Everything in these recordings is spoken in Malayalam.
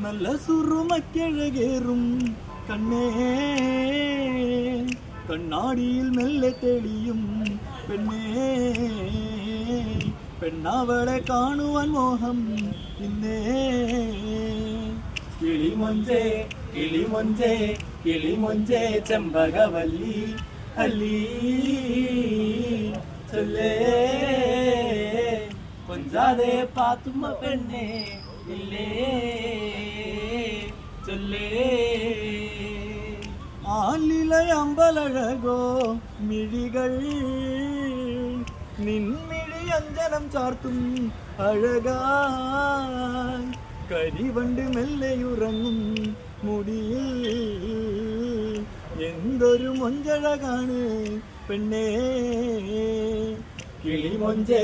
നല്ല സുറുമക്കിഴകേറും കണ്ണേ കണ്ണാടിയിൽ മെല്ലെ തെളിയും പെണ്ണേ പെണ്ണവളെ കാണുവാൻ മോഹം ഇന്നേ കിളിമൊഞ്ചേ കിളിമൊഞ്ചേ കിളിമൊഞ്ചേ ചെമ്പകവല്ലി അല്ലി ചൊല്ലേ കൊഞ്ചാതെ പാത്തുമ്മ പെണ്ണേ ഇല്ലേ ചൊല്ലേ ആലിലയമ്പലഴകോ മിഴികൾ നിൻമിഴി അഞ്ജനം ചാർത്തും അഴകാൻ കരിവണ്ട് മെല്ലെയുറങ്ങും മുടിയിൽ എന്തൊരു മൊഞ്ചഴകാണ് പെണ്ണേ കിളിമൊഞ്ചേ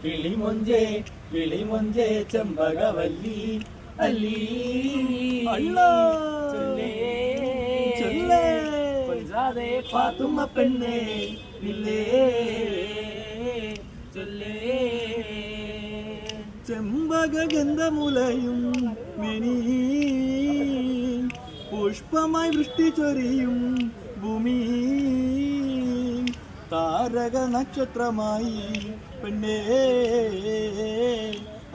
കിളിമൊഞ്ചേ കിളിമൊഞ്ചേ ചെമ്പകവല്ലി അല്ലി ചൊല്ലേ കൊഞ്ചാതെ പാത്തുമ്മ പെണ്ണേ ഇല്ലേ ചൊല്ലേ ചെമ്പക ഗന്ധമുലയും മെനി പുഷ്പമായി വൃഷ്ടി ചൊരിയും ഭൂമി താരക നക്ഷത്രമായി പെണ്ണേ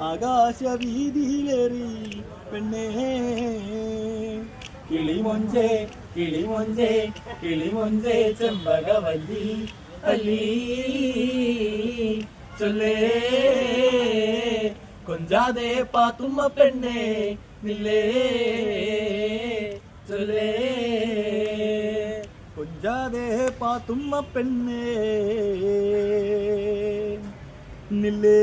ആകാശവീതിയിലേറി പെണ്ണേ കിളിമൊഞ്ചേ കിളിമൊഞ്ചേ കിളിമൊഞ്ചേ ചെമ്പകവല്ലി അല്ലി ചൊല്ലേ കൊഞ്ചാതെ പാത്തുമ്മ പെണ്ണേ നില്ലേ ചൊല്ലേ കൊഞ്ചാതെ പാത്തുമ്മ പെണ്ണേ നില്ലേ